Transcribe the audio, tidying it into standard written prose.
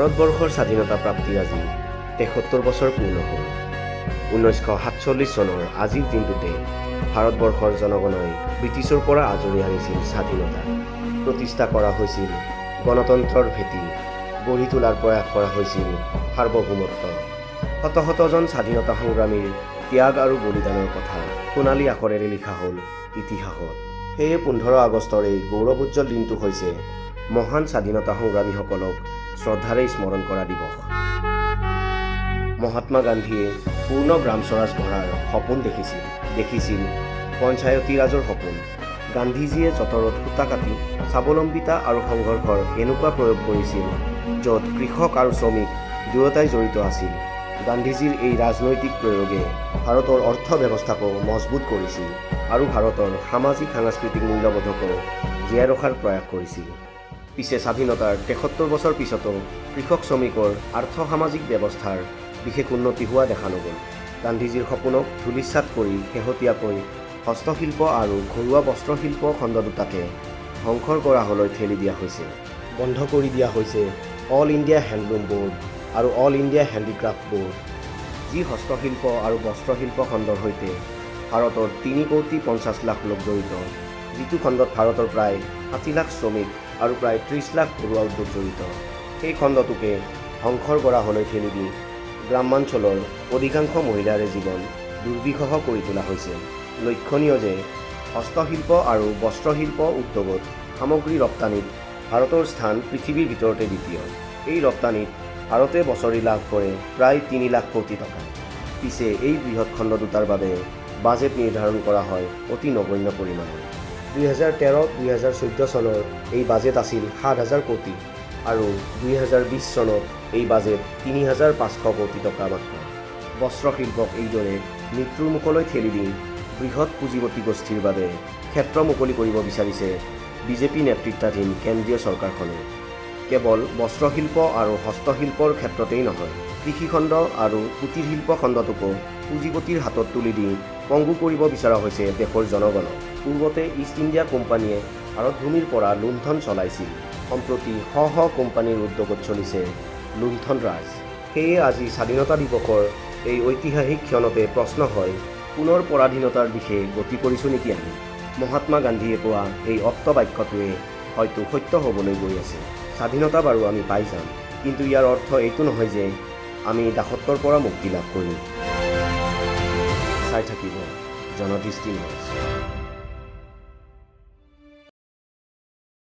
ভাৰতবৰ্ষৰ স্বাধীনতা প্ৰাপ্তিৰ আজি ৭৩ বছৰ পূৰ্ণ হ'ল। ১৯৪৭ চনৰ আজিৰ দিনটোতে ভাৰতবৰ্ষৰ জনগণই ব্ৰিটিছৰ পৰা আজৰি আনিছিল স্বাধীনতা। প্ৰতিষ্ঠা কৰা হৈছিল গণতন্ত্ৰৰ ভেটি, গঢ়ি তোলাৰ প্ৰয়াস কৰা হৈছিল সাৰ্বভৌমত্ব। শত শতজন স্বাধীনতা সংগ্ৰামীৰ ত্যাগ আৰু বলিদানৰ কথা সোণালী আখৰেৰে লিখা হ'ল ইতিহাসত। সেয়ে ১৫ আগষ্টৰ এই গৌৰৱোজ্জ্বল দিনটো হৈছে মহান স্বাধীনতা সংগ্ৰামীসকলক শ্ৰদ্ধাৰে স্মৰণ কৰা দিৱস। মহাত্মা গান্ধীয়ে পূৰ্ণ গ্ৰাম স্বৰাজ গঢ়াৰ সপোন দেখিছিল পঞ্চায়তী ৰাজৰ সপোন। গান্ধীজীয়ে যঁতৰত সূতা কাটি স্বাৱলম্বিতা আৰু সংঘৰ্ষৰ এনেকুৱা প্ৰয়োগ কৰিছিল য'ত কৃষক আৰু শ্ৰমিক দুয়োটাই জড়িত আছিল। গান্ধীজীৰ এই ৰাজনৈতিক প্ৰয়োগে ভাৰতৰ অৰ্থ ব্যৱস্থাকো মজবুত কৰিছিল আৰু ভাৰতৰ সামাজিক সাংস্কৃতিক মূল্যবোধকো জীয়াই ৰখাৰ প্ৰয়াস কৰিছিল। পিছে স্বাধীনতাৰ ৭৩ বছৰ পিছতো কৃষক শ্ৰমিকৰ আৰ্থ-সামাজিক ব্যৱস্থাৰ বিশেষ উন্নতি হোৱা দেখা নগ'ল। গান্ধীজীৰ সপোনক ধূলিসাৎ কৰি শেহতীয়াকৈ হস্তশিল্প আৰু ঘৰুৱা বস্ত্ৰশিল্প খণ্ড দুটাকে ধ্বংসৰ গৰাহলৈ ঠেলি দিয়া হৈছে। বন্ধ কৰি দিয়া হৈছে অল ইণ্ডিয়া হেণ্ডলুম বোৰ্ড আৰু অল ইণ্ডিয়া হেণ্ডিক্ৰাফ্ট বোৰ্ড, যি হস্তশিল্প আৰু বস্ত্ৰশিল্প খণ্ডৰ সৈতে ভাৰতৰ ৩,৫০ লাখ লোক জড়িত, যিটো খণ্ডত ভাৰতৰ প্ৰায় ৬০ লাখ শ্ৰমিক আৰু প্ৰায় ৩০ লাখ ঘৰুৱা উদ্যোগ জড়িত। সেই খণ্ডটোকে ধ্বংসৰ গৰাহলৈ ঠেলি দি গ্ৰামাঞ্চলৰ অধিকাংশ মহিলাৰে জীৱন দুৰ্বিষহ কৰি তোলা হৈছে। লক্ষণীয় যে হস্তশিল্প আৰু বস্ত্ৰশিল্প উদ্যোগত সামগ্ৰী ৰপ্তানিত ভাৰতৰ স্থান পৃথিৱীৰ ভিতৰতে দ্বিতীয়। এই ৰপ্তানিত ভাৰতে বছৰি লাভ কৰে প্ৰায় ৩ লাখ কোটি টকা। পিছে এই বৃহৎ খণ্ড দুটাৰ বাবে বাজেট নিৰ্ধাৰণ কৰা হয় অতি নগণ্য পৰিমাণৰ। ২০১৩-২০১৪ চনৰ এই বাজেট আছিল ৭,০০০ কোটি আৰু ২০২০ চনত এই বাজেট ৩,৫০০ কোটি টকা মাত্ৰ। বস্ত্ৰশিল্পক এইদৰে মৃত্যুৰ মুখলৈ ঠেলি দি বৃহৎ পুঁজিপতি গোষ্ঠীৰ বাবে ক্ষেত্ৰ মুকলি কৰিব বিচাৰিছে বিজেপি নেতৃত্বাধীন কেন্দ্ৰীয় চৰকাৰখনে। কেৱল বস্ত্ৰশিল্প আৰু হস্তশিল্পৰ ক্ষেত্ৰতেই নহয়, কৃষিখণ্ড আৰু কুটিৰ শিল্প খণ্ডটোকো পুঁজিপতিৰ হাতত তুলি দি পংগু কৰিব বিচৰা হৈছে দেশৰ জনগণক। পূৰ্বতে ইষ্ট ইণ্ডিয়া কোম্পানীয়ে ভাৰতভূমিৰ পৰা লুণ্ঠন চলাইছিল। সম্প্ৰতি শ কোম্পানীৰ উদ্যোগত চলিছে লুণ্ঠন ৰাজ। সেয়ে আজি স্বাধীনতা দিৱসৰ এই ঐতিহাসিক ক্ষণতে প্ৰশ্ন হয়, পুনৰ পৰাধীনতাৰ দিশে গতি কৰিছোঁ নেকি আমি? মহাত্মা গান্ধীয়ে কোৱা এই অপ্ত বাক্যটোৱে হয়তো সত্য হ'বলৈ গৈ আছে। স্বাধীনতা বাৰু আমি পাই যাম, কিন্তু ইয়াৰ অৰ্থ এইটো নহয় যে আমি দাসত্বৰ পৰা মুক্তি লাভ কৰিম। চাই থাকিব জনদৃষ্টি নিউজ।